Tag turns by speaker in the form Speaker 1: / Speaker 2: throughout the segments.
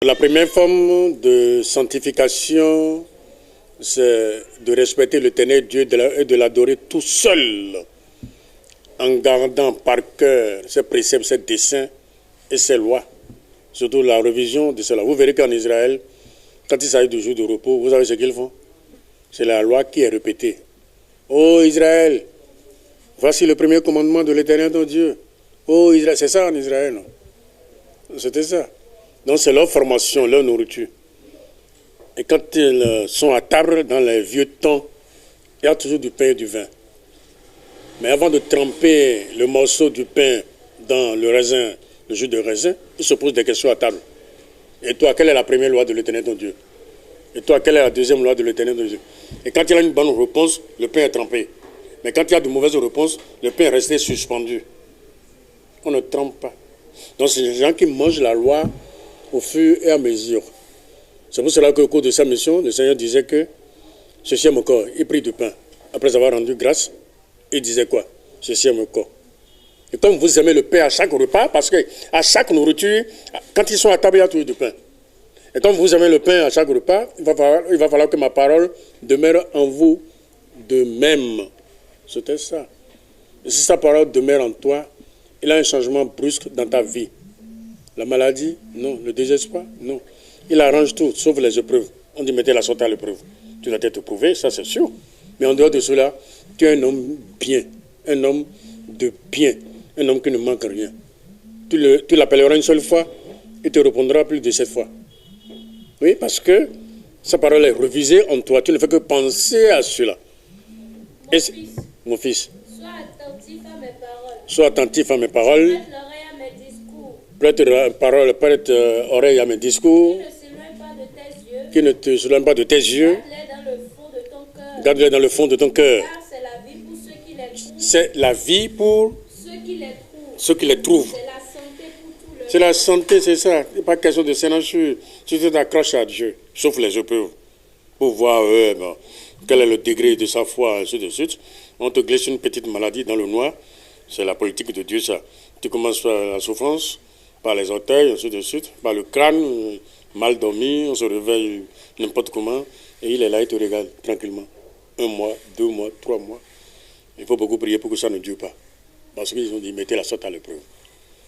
Speaker 1: La première forme de sanctification, c'est de respecter l'Éternel Dieu et de l'adorer tout seul, en gardant par cœur ses préceptes, ses desseins et ses lois. Surtout la révision de cela. Vous verrez qu'en Israël, quand il s'agit du jour de repos, vous savez ce qu'ils font? C'est la loi qui est répétée. Ô Israël, voici le premier commandement de l'Éternel ton Dieu. Ô Israël, c'est ça en Israël, non? C'était ça. Donc c'est leur formation, leur nourriture. Et quand ils sont à table dans les vieux temps, il y a toujours du pain et du vin. Mais avant de tremper le morceau du pain dans le raisin, le jus de raisin, ils se posent des questions à table. Et toi, quelle est la première loi de l'Éternel ton Dieu? Et toi, quelle est la deuxième loi de l'Éternel ton Dieu? Et quand il y a une bonne réponse, le pain est trempé. Mais quand il y a de mauvaises réponses, le pain est resté suspendu. On ne trempe pas. Donc c'est des gens qui mangent la loi au fur et à mesure. C'est pour cela qu'au cours de sa mission, le Seigneur disait que ceci est mon corps. Il prit du pain. Après avoir rendu grâce, il disait quoi? Ceci est mon corps. Et comme vous aimez le pain à chaque repas, parce qu'à chaque nourriture, quand ils sont à table, il y a toujours du pain. Et comme vous aimez le pain à chaque repas, il va falloir que ma parole demeure en vous de même. C'était ça. Et si sa parole demeure en toi, il a un changement brusque dans ta vie. La maladie, non. Le désespoir, non. Il arrange tout, sauf les épreuves. On dit mettez la sorte à l'épreuve. Tu dois être prouvé, ça c'est sûr. Mais en dehors de cela, tu es un homme bien, un homme de bien, un homme qui ne manque rien. Tu l'appelleras une seule fois, il te répondra plus de 7 fois. Oui, parce que sa parole est revisée en toi. Tu ne fais que penser à cela. Mon fils,
Speaker 2: sois attentif à mes paroles.
Speaker 1: Sois attentif à mes paroles.
Speaker 2: Prête l'oreille à mes discours.
Speaker 1: Prête oreille à mes discours.
Speaker 2: Qui ne s'éloigne pas de tes yeux.
Speaker 1: Qui ne te s'éloigne pas de tes yeux.
Speaker 2: Garde-les dans le fond de ton cœur.
Speaker 1: Garde-les dans le fond de ton cœur.
Speaker 2: Car c'est la vie pour ceux qui les trouvent.
Speaker 1: C'est la vie pour
Speaker 2: Ceux qui les trouvent.
Speaker 1: ceux qui les trouvent.
Speaker 2: C'est la santé pour tout le
Speaker 1: C'est la santé, c'est ça. Il n'est pas question de sénature. Tu t'accroches à Dieu, sauf les épreuves, pour voir quel est le degré de sa foi, ainsi de suite. On te glisse une petite maladie dans le noir. C'est la politique de Dieu, ça. Tu commences par la souffrance, par les orteils, ainsi de suite, par le crâne, mal dormi, on se réveille n'importe comment, et il est là, il te regarde tranquillement. 1 mois, 2 mois, 3 mois. Il faut beaucoup prier pour que ça ne dure pas. Parce qu'ils ont dit, mettez la sorte à l'épreuve.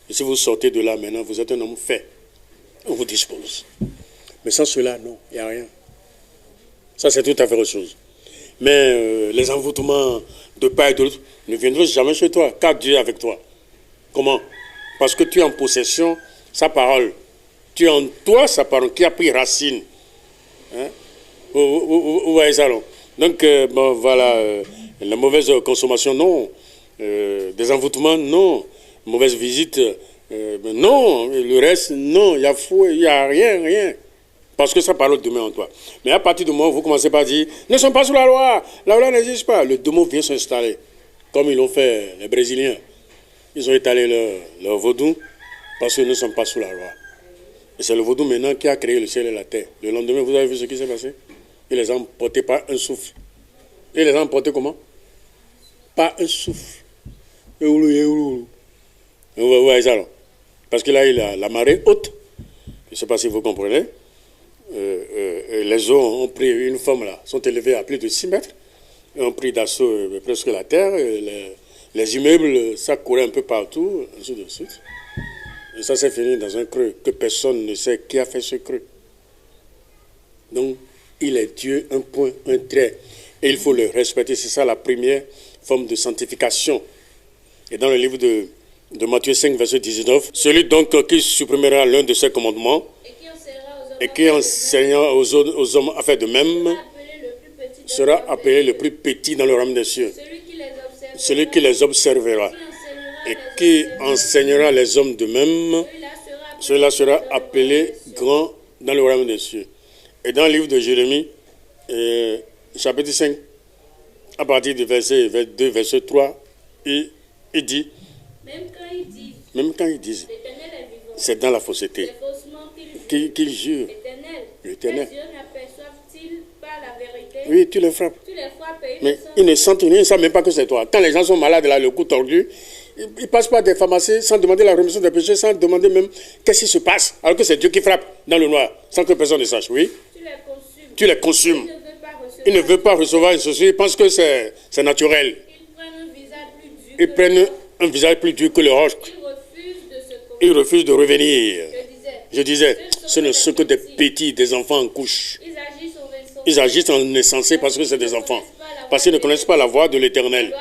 Speaker 1: Et si vous sortez de là maintenant, vous êtes un homme fait. On vous dispose. Mais sans cela, non, il n'y a rien. Ça, c'est tout à fait autre chose. Mais les envoûtements de part et d'autre ne viendront jamais chez toi, car Dieu est avec toi. Comment? Parce que tu es en possession sa parole. Tu es en toi sa parole qui a pris racine. Hein? Vous voyez ça, non? Donc, bon, voilà, la mauvaise consommation, non. Des envoûtements, non. Mauvaise visite, non. Le reste, non. Il y a fou, il n'y a rien. Parce que sa parole demeure en toi. Mais à partir du moment où vous commencez par dire, ne sommes pas sous la loi n'existe pas. Le démon vient s'installer, comme ils l'ont fait les Brésiliens. Ils ont étalé leur vaudou parce qu'ils ne sont pas sous la loi. Et c'est le vaudou maintenant qui a créé le ciel et la terre. Le lendemain, vous avez vu ce qui s'est passé? Il les a emportés par un souffle. Il les a emportés comment? Par un souffle. Vous voyez ça, alors? Parce que là, il a la marée haute. Je ne sais pas si vous comprenez. Les eaux ont pris une forme là, sont élevées à plus de 6 mètres. Et ont pris d'assaut presque la terre. Les immeubles, ça courait un peu partout, ainsi de suite. Et ça s'est fini dans un creux que personne ne sait qui a fait ce creux. Donc, il est Dieu, un point, un trait. Et il faut le respecter. C'est ça la première forme de sanctification. Et dans le livre de Matthieu 5, verset 19, celui donc qui supprimera l'un de ses commandements et qui enseignera aux hommes à faire de même sera appelé le plus petit dans le royaume des cieux. Celui qui les observera et qui enseignera les hommes de même, cela sera appelé grand dans le royaume des cieux. Et dans le livre de Jérémie, chapitre 5, à partir du verset 2, verset 3, il dit, même quand ils disent, c'est dans la fausseté qu'ils jurent. L'Éternel. Oui, tu les frappes. Mais ils ne sentent rien, ils ne savent même pas que c'est toi. Quand les gens sont malades, là, le cou tordu, ils passent par des pharmacies sans demander la rémission des péchés, sans demander même qu'est-ce qui se passe, alors que c'est Dieu qui frappe dans le noir, sans que personne ne sache. Oui. Tu les consumes. Ils ne veulent pas recevoir une société, ils pensent que c'est naturel. Ils prennent un visage plus dur que le roc. Ils refusent de revenir. Je disais, ce ne sont que des petits, des enfants en couche. Ils agissent en insensé parce que c'est des enfants. Parce qu'ils ne connaissent pas la voix de l'Éternel.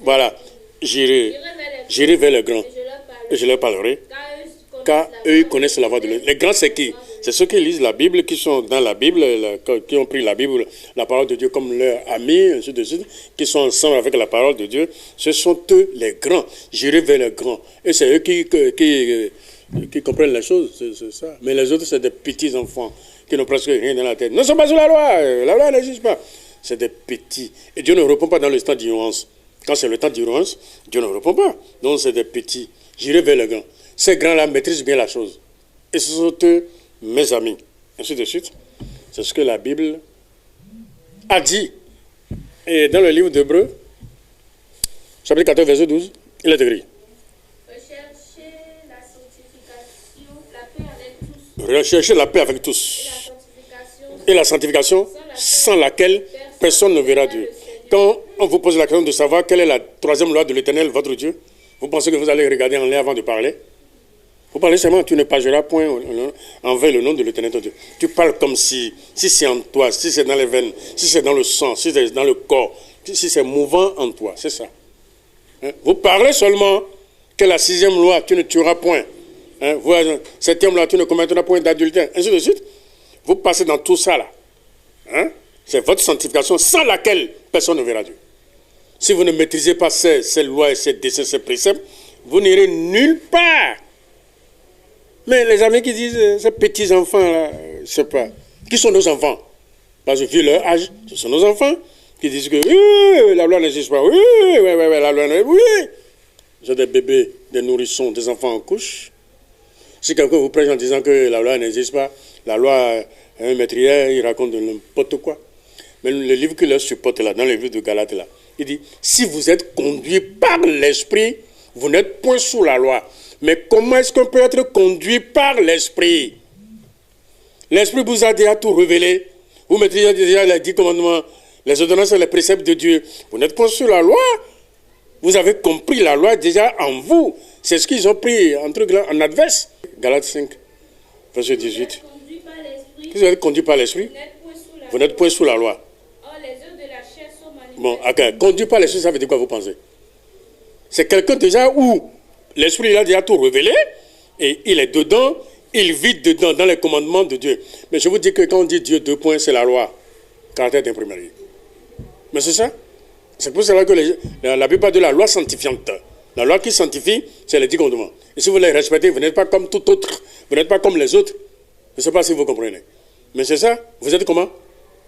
Speaker 1: Voilà, j'irai vers les grands et je leur parlerai. Car eux, ils connaissent la voix de l'Éternel. Les grands, c'est qui? C'est ceux qui lisent la Bible, qui sont dans la Bible, qui ont pris la Bible, la parole de Dieu comme leur ami, ainsi de suite, qui sont ensemble avec la parole de Dieu. Ce sont eux les grands. J'irai vers les grands. Et c'est eux qui comprennent les choses, c'est ça. Mais les autres, c'est des petits enfants qui n'ont presque rien dans la tête. Ne sont pas sous la loi n'existe pas. C'est des petits. Et Dieu ne répond pas dans le temps d'ignorance. Quand c'est le temps d'ignorance, Dieu ne répond pas. Donc c'est des petits. J'irai vers les grands. Ces grands-là maîtrisent bien la chose. Et ce sont eux, mes amis. Ainsi de suite. C'est ce que la Bible a dit. Et dans le livre d'Hébreux, chapitre 14, verset 12, il est écrit. Recherchez la paix avec tous. Et la sanctification, sans laquelle personne ne verra Dieu. Quand on vous pose la question de savoir quelle est la troisième loi de l'Éternel, votre Dieu, vous pensez que vous allez regarder en l'air avant de parler? Vous parlez seulement, tu ne parleras point envers le nom de l'Éternel ton Dieu. Tu parles comme si c'est en toi, si c'est dans les veines, si c'est dans le sang, si c'est dans le corps, si c'est mouvant en toi, c'est ça. Hein? Vous parlez seulement que la sixième loi, tu ne tueras point. Hein? Septième loi, tu ne commettras point d'adultère, ainsi de suite. Vous passez dans tout ça là. Hein? C'est votre sanctification sans laquelle personne ne verra Dieu. Si vous ne maîtrisez pas ces lois et ces desseins, ces préceptes, vous n'irez nulle part. Mais les amis qui disent, ces petits enfants là, je ne sais pas, qui sont nos enfants? Parce que vu leur âge, ce sont nos enfants qui disent que oui, la loi n'existe pas, oui, la loi n'existe pas, oui. J'ai des bébés, des nourrissons, des enfants en couche. Si quelqu'un vous prêche en disant que la loi n'existe pas, la loi, un maîtrier, il raconte n'importe quoi. Mais le livre qui leur supporte là, dans le livre de Galates là, il dit, si vous êtes conduit par l'esprit, vous n'êtes point sous la loi. Mais comment est-ce qu'on peut être conduit par l'esprit? L'esprit vous a déjà tout révélé. Vous maîtrisez déjà les 10 commandements, les ordonnances et les préceptes de Dieu. Vous n'êtes pas sous la loi. Vous avez compris la loi déjà en vous. C'est ce qu'ils ont pris en adverse. Galates 5, verset 18. Si vous êtes conduit par l'esprit, vous n'êtes point sous la loi. Bon, ok. Conduit par l'esprit, ça veut dire quoi vous pensez? C'est quelqu'un déjà où l'esprit il a déjà tout révélé et il est dedans, il vit dedans dans les commandements de Dieu. Mais je vous dis que quand on dit Dieu, 2 points, c'est la loi, caractère d'imprimerie. Mais c'est ça. C'est pour cela que la Bible parle de la loi sanctifiante. La loi qui sanctifie, c'est les 10 commandements. Et si vous les respectez, vous n'êtes pas comme tout autre. Vous n'êtes pas comme les autres. Je ne sais pas si vous comprenez. Mais c'est ça. Vous êtes comment?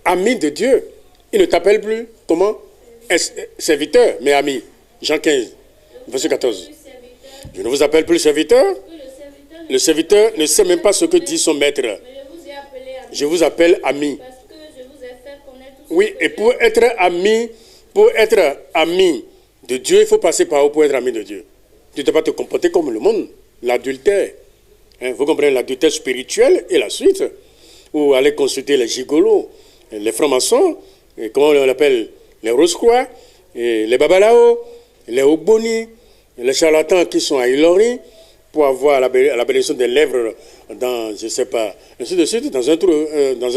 Speaker 1: Amis de Dieu. Il ne t'appelle plus comment? Serviteur, mais ami. Jean 15, verset 14. Je ne vous appelle plus serviteur. Le serviteur ne sait même pas ce que dit son maître. Je vous appelle ami. Oui, et pour être ami de Dieu, il faut passer par où pour être ami de Dieu? Tu ne dois pas te comporter comme le monde, l'adultère. Hein, vous comprenez l'adultère spirituel et la suite. Ou aller consulter les gigolos, les francs-maçons, comment on l'appelle, les rose-croix, les babalao, les ogboni, les charlatans qui sont à Ilori, pour avoir la bénédiction des lèvres dans, je ne sais pas, ainsi de suite, dans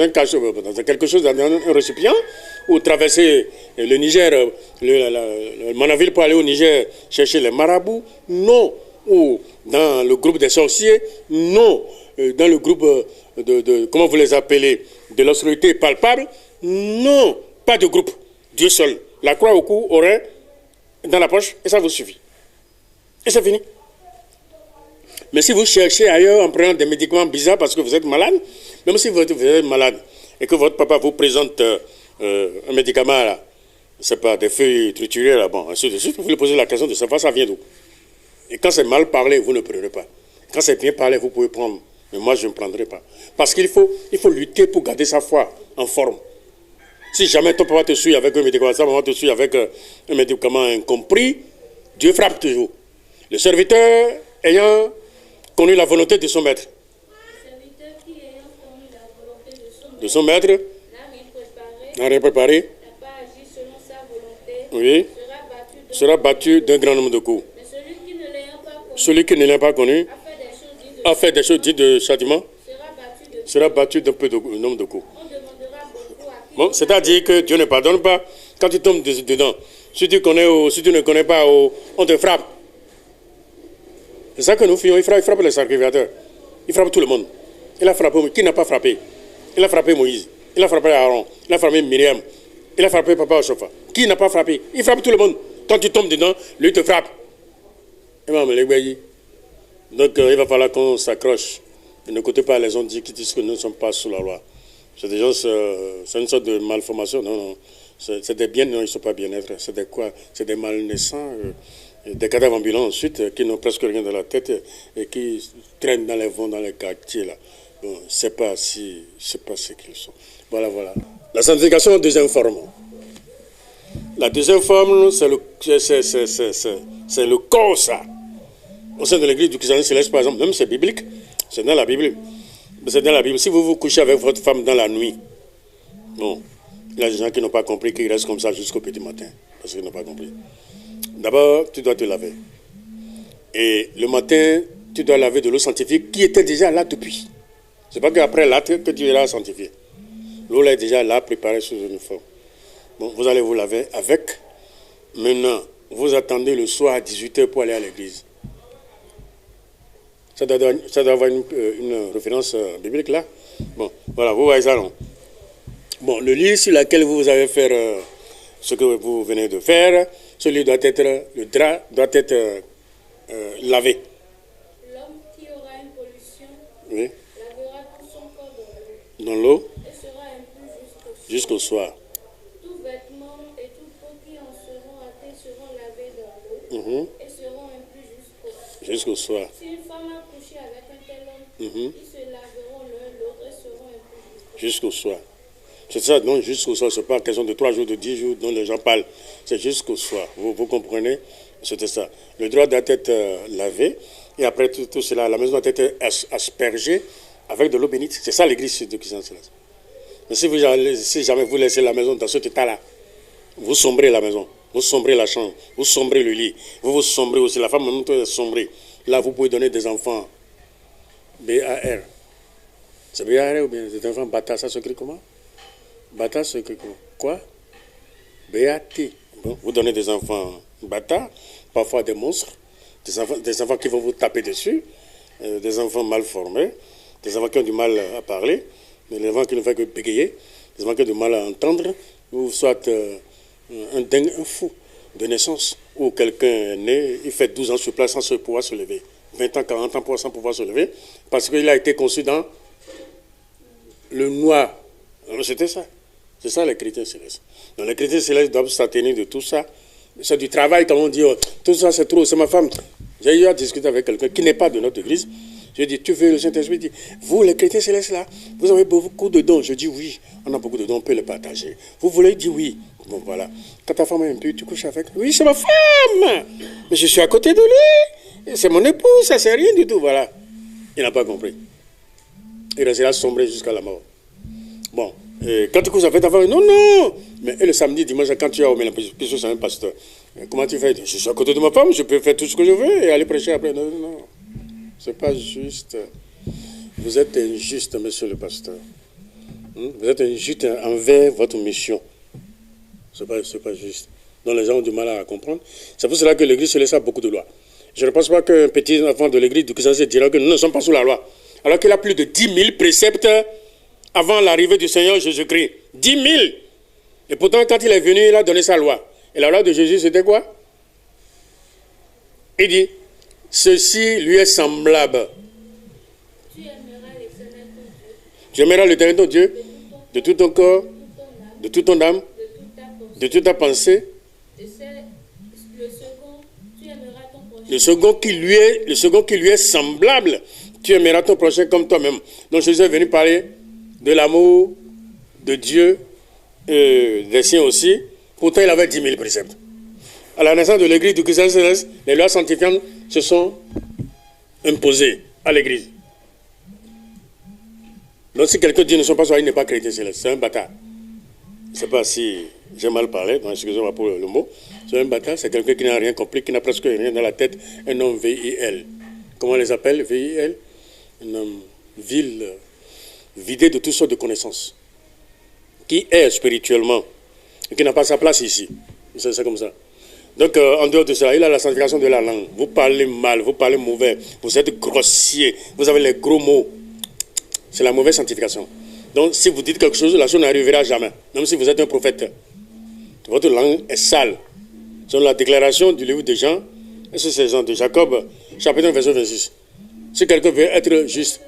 Speaker 1: un cachot, dans quelque chose, dans un récipient, ou traverser le Niger, le Manaville pour aller au Niger chercher les marabouts, non. Ou dans le groupe des sorciers, non. Dans le groupe comment vous les appelez, de l'obscurité palpable, non. Pas de groupe, Dieu seul. La croix au cou, au rein, dans la poche, et ça vous suffit. Et c'est fini. Mais si vous cherchez ailleurs en prenant des médicaments bizarres parce que vous êtes malade, même si vous êtes malade et que votre papa vous présente un médicament, là, c'est pas des feuilles triturées, là, bon, ainsi de suite, vous lui posez la question de savoir ça vient d'où. Et quand c'est mal parlé, vous ne prenez pas. Quand c'est bien parlé, vous pouvez prendre. Mais moi, je ne prendrai pas. Parce qu'il faut lutter pour garder sa foi en forme. Si jamais ton papa te suit avec un médicament, sa maman te suit avec un médicament incompris, Dieu frappe toujours. Le serviteur ayant connu la volonté de son maître.
Speaker 2: Le serviteur qui ayant connu la volonté
Speaker 1: De son maître. N'a rien préparé.
Speaker 2: n'a pas agi selon sa volonté.
Speaker 1: Oui. Sera battu d'un grand nombre de coups.
Speaker 2: Mais
Speaker 1: celui qui ne l'a pas connu a fait des choses dites de châtiment. Sera battu d'un peu de nombre de coups. Bon, c'est-à-dire que Dieu ne pardonne pas quand tu tombes dedans. Si tu connais ou si tu ne connais pas, on te frappe. C'est ça que nous faisons. Il frappe les sacrificateurs. Il frappe tout le monde. Il a frappé. Qui n'a pas frappé? Il a frappé Moïse. Il a frappé Aaron. Il a frappé Myriam. Il a frappé Papa Ochofa. Qui n'a pas frappé? Il frappe tout le monde. Quand tu tombes dedans, lui te frappe. Donc il va falloir qu'on s'accroche. Et n'écoutez pas les gens qui disent que nous ne sommes pas sous la loi. C'est des gens, c'est une sorte de malformation. Non, non. C'est des bien, non, ils ne sont pas bien-être. C'est des quoi? C'est des malnaissants, des cadavres ambulants ensuite, qui n'ont presque rien dans la tête et qui traînent dans les vents, dans les quartiers là. Bon, c'est pas ce qu'ils sont. Voilà, voilà. La sanctification, deuxième forme. La deuxième forme, c'est le corps, ça. Au sein de l'église du christianisme céleste, par exemple, même c'est biblique, c'est dans la Bible. C'est dans la Bible. Si vous vous couchez avec votre femme dans la nuit, bon, il y a des gens qui n'ont pas compris, qui restent comme ça jusqu'au petit matin, parce qu'ils n'ont pas compris. D'abord, tu dois te laver. Et le matin, tu dois laver de l'eau sanctifiée qui était déjà là depuis. C'est pas qu'après l'acte que tu iras sanctifier. L'eau là est déjà là, préparée sous une forme. Bon, vous allez vous laver avec. Maintenant, vous attendez le soir à 18h pour aller à l'église. Ça doit avoir une référence biblique là. Bon, voilà, vous voyez ça, non? Bon, le lit sur lequel vous allez faire ce que vous venez de faire, le drap doit être lavé.
Speaker 2: L'homme qui aura une pollution,
Speaker 1: oui,
Speaker 2: lavera tout son corps
Speaker 1: dans l'eau
Speaker 2: et sera impur
Speaker 1: jusqu'au soir.
Speaker 2: Tout vêtement et toute peau qui en seront atteints seront lavés dans l'eau et seront impurs
Speaker 1: jusqu'au soir.
Speaker 2: Si une femme a couché avec un tel homme, ils se laveront l'un l'autre et seront impurs
Speaker 1: jusqu'au soir. C'est ça, non, jusqu'au soir, ce n'est pas une question de 3 jours, de 10 jours dont les gens parlent. C'est jusqu'au soir. Vous comprenez? C'était ça. Le drap doit être lavé et après tout cela, la maison doit être aspergée avec de l'eau bénite. C'est ça l'église de Christ Céleste. Mais si jamais vous laissez la maison dans cet état-là, vous sombrez la maison, vous sombrez la chambre, vous sombrez le lit, vous sombrez aussi, la femme même est sombrée. Là, vous pouvez donner des enfants B-A-R. C'est B-A-R ou bien des enfants bâtards, ça s'écrit comment? Bâtards s'écrit comment? Quoi? B-A-T. Bon, vous donnez des enfants bâtards, parfois des monstres, des enfants qui vont vous taper dessus, des enfants mal formés, des enfants qui ont du mal à parler, des enfants qui ne font que bégayer, des enfants qui ont du mal à entendre, ou soit un dingue, un fou de naissance, ou quelqu'un est né, il fait 12 ans sur place sans pouvoir se lever, 20 ans, 40 ans sans pouvoir se lever, parce qu'il a été conçu dans le noir. C'était ça. C'est ça les chrétiens célestes. Donc les chrétiens célestes doivent s'atténuer de tout ça. C'est du travail, comme on dit, oh, tout ça c'est trop, c'est ma femme. J'ai eu à discuter avec quelqu'un qui n'est pas de notre église. Je dis, tu veux le Saint-Esprit? Il dit, vous les chrétiens célestes là, vous avez beaucoup de dons. Je dis oui, on a beaucoup de dons, on peut les partager. Vous voulez? Il dit oui. Bon voilà. Quand ta femme est impure, tu couches avec? Oui, c'est ma femme. Mais je suis à côté de lui. C'est mon épouse, ça c'est rien du tout. Voilà. Il n'a pas compris. Il restera sombré jusqu'à la mort. Bon. Et quand tu couches avec ta femme, non, non. Mais et le samedi, dimanche, quand tu as au ménage, puisque c'est un pasteur, comment tu fais? Je suis à côté de ma femme, je peux faire tout ce que je veux et aller prêcher après. Non, non, non. C'est pas juste. Vous êtes injuste, monsieur le pasteur. Vous êtes injuste envers votre mission. C'est pas juste. Donc les gens ont du mal à comprendre. C'est pour cela que l'église se laisse à beaucoup de lois. Je ne pense pas qu'un petit enfant de l'église du Christ dira que nous ne sommes pas sous la loi. Alors qu'il a plus de 10 000 préceptes avant l'arrivée du Seigneur Jésus-Christ. 10 000. Et pourtant, quand il est venu, il a donné sa loi. Et la loi de Jésus, c'était quoi? Il dit, ceci lui est semblable.
Speaker 2: Tu aimeras l'Éternel ton Dieu.
Speaker 1: Tu aimeras l'Éternel ton Dieu de tout ton corps, de toute ton âme, de toute ta pensée.
Speaker 2: Et c'est le second, tu aimeras ton prochain.
Speaker 1: Le second qui lui est semblable. Tu aimeras ton prochain comme toi-même. Donc Jésus est venu parler de l'amour de Dieu, des siens aussi. Pourtant, il avait 10 000 préceptes. à la naissance de l'église du Christ céleste, les lois sanctifiantes se sont imposées à l'église. Donc si quelqu'un dit ne sont pas soyez, il n'est pas chrétien céleste, c'est un bâtard. Je ne sais pas si j'ai mal parlé, excusez-moi pour le mot. C'est un bâtard, c'est quelqu'un qui n'a rien compris, qui n'a presque rien dans la tête, un homme VIL. Comment on les appelle, VIL? Un homme vil, vidé de toutes sortes de connaissances, qui est spirituellement, et qui n'a pas sa place ici. C'est comme ça. Donc, en dehors de ça, il a la sanctification de la langue. Vous parlez mal, vous parlez mauvais, vous êtes grossier, vous avez les gros mots. C'est la mauvaise sanctification. Donc, si vous dites quelque chose, la chose n'arrivera jamais. Même si vous êtes un prophète. Votre langue est sale. Selon la déclaration du livre de Jean, et c'est Jean de Jacob, chapitre 1, verset 26. Si quelqu'un veut être juste,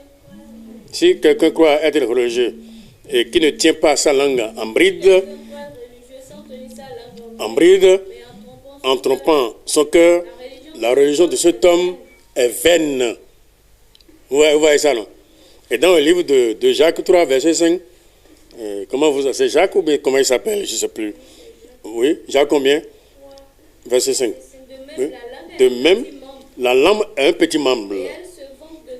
Speaker 1: si quelqu'un croit être religieux et qui ne tient pas sa langue en bride, en trompant son cœur, la religion de cet homme est vaine. Vous voyez ça, non? Et dans le livre de Jacques 3, verset 5, c'est Jacques ou bien comment il s'appelle? Je ne sais plus. Oui, Jacques combien? Verset 5. Oui. De même, la langue est un petit membre.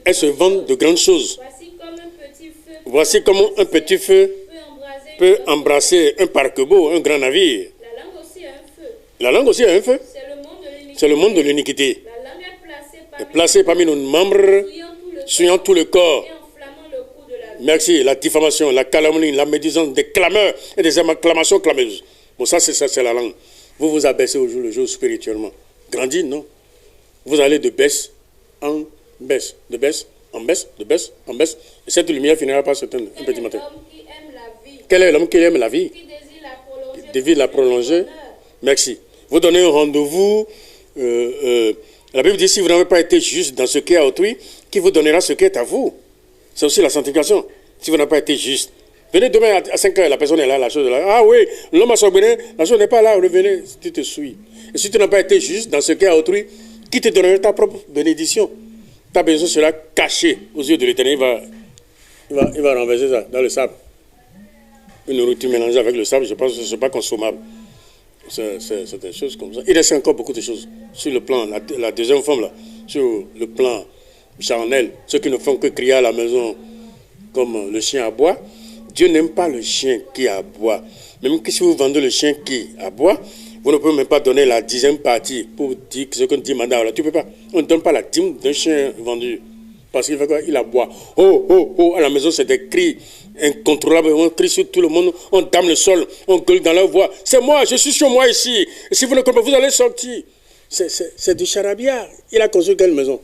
Speaker 1: Elle se vante de grandes choses. Voici comment un petit feu peut embrasser un paquebot, un grand navire. La langue aussi a un feu. C'est le monde de l'iniquité. Est placé parmi nos membres, souillant tout le corps. Merci. La diffamation, la calomnie, la médisance, des clameurs et des acclamations clameuses. Bon, ça, c'est la langue. Vous vous abaissez au jour le jour spirituellement. Grandis, non. Vous allez de baisse en baisse, de baisse en baisse, de baisse en baisse. Et cette lumière finira par s'éteindre un petit matin. Quel est l'homme qui aime la vie? Qui désire la prolonger. Merci. Vous donnez un rendez-vous. La Bible dit, si vous n'avez pas été juste dans ce qui est à autrui, qui vous donnera ce qui est à vous? C'est aussi la sanctification. Si vous n'avez pas été juste. Venez demain à 5 heures, la personne est là, la chose est là. Ah oui, l'homme a son bénin, la chose n'est pas là, revenez, tu te suis. Et si tu n'as pas été juste dans ce qui est à autrui, qui te donnera ta propre bénédiction? Ta bénédiction sera cachée aux yeux de l'Éternel. Il va renverser ça dans le sable. Une nourriture mélangée avec le sable, je pense que ce n'est pas consommable. C'est des choses comme ça. Il reste encore beaucoup de choses sur le plan, la deuxième forme là, sur le plan charnel, ceux qui ne font que crier à la maison comme le chien aboie. Dieu n'aime pas le chien qui aboie. Même si vous vendez le chien qui aboie, vous ne pouvez même pas donner la 10e partie pour dire ce qu'on dit mandat. Tu ne peux pas. On ne donne pas la dîme d'un chien vendu. Parce qu'il fait quoi? Il aboie. Oh, oh, oh, à la maison, c'est des cris incontrôlables. On crie sur tout le monde, on dame le sol, on gueule dans leur voix. C'est moi, je suis sur moi ici. Et si vous ne comprenez pas, vous allez sortir. C'est du charabia. Il a construit quelle maison?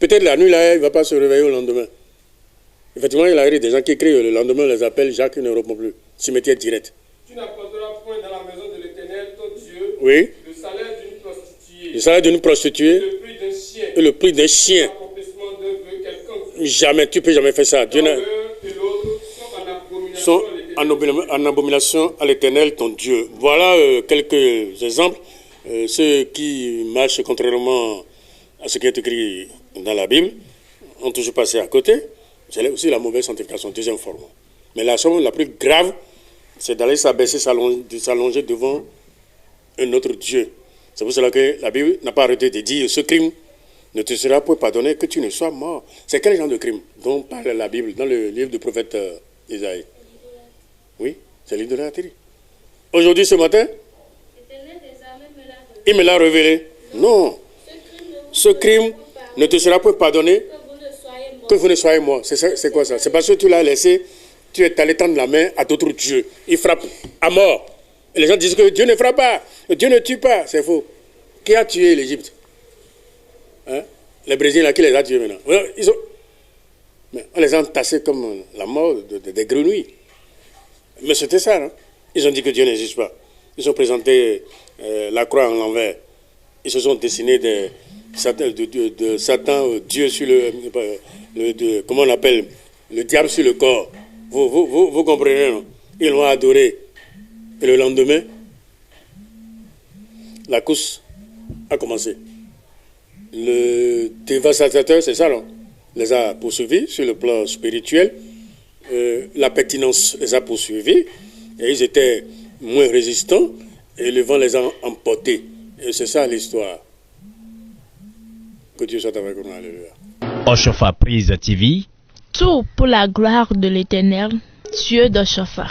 Speaker 1: Peut-être la nuit, là, il ne va pas se réveiller au lendemain. Effectivement, il arrive des gens qui crient, le lendemain, on les appelle, Jacques ne répond plus. Cimetière direct.
Speaker 3: Tu n'apporteras point dans la maison de l'Éternel, ton Dieu,
Speaker 1: oui.
Speaker 3: Le salaire d'une prostituée.
Speaker 1: Le salaire d'une prostituée.
Speaker 3: Le prix d'un chien.
Speaker 1: Et le prix d'un chien. Jamais, tu ne peux jamais faire ça. Dieu sont en abomination à l'Éternel, ton Dieu. Voilà quelques exemples. Ceux qui marchent contrairement à ce qui est écrit dans la Bible ont toujours passé à côté. C'est aussi la mauvaise sanctification, deuxième forme. Mais la chose la plus grave, c'est d'aller s'abaisser, s'allonger devant un autre Dieu. C'est pour cela que la Bible n'a pas arrêté de dire ce crime ne te sera point pardonné que tu ne sois mort. C'est quel genre de crime dont parle la Bible dans le livre du prophète Isaïe? Oui, c'est l'idolâtrie. Aujourd'hui, ce matin, il me l'a révélé. Non. Ce crime ne te sera point pardonné que vous ne soyez mort. C'est quoi ça? C'est parce que tu l'as laissé, tu es allé tendre la main à d'autres dieux. Il frappe à mort. Et les gens disent que Dieu ne frappe pas, Dieu ne tue pas. C'est faux. Qui a tué l'Égypte? Hein? Les Brésiliens, là, qui les a tués maintenant? Mais on les a entassés comme la mort des grenouilles. Mais c'était ça, non? Ils ont dit que Dieu n'existe pas. Ils ont présenté la croix en l'envers. Ils se sont dessinés de Satan, Dieu sur comment on appelle, le diable sur le corps. Vous comprenez, non? Ils l'ont adoré. Et le lendemain, la course a commencé. Le dévastateur, c'est ça, non? Les a poursuivis sur le plan spirituel. La pertinence les a poursuivis. Et ils étaient moins résistants. Et le vent les a emportés. Et c'est ça l'histoire. Que Dieu soit avec nous. Alléluia.
Speaker 4: Oshofa Prise TV.
Speaker 5: Tout pour la gloire de l'Éternel, Dieu d'Oshofa.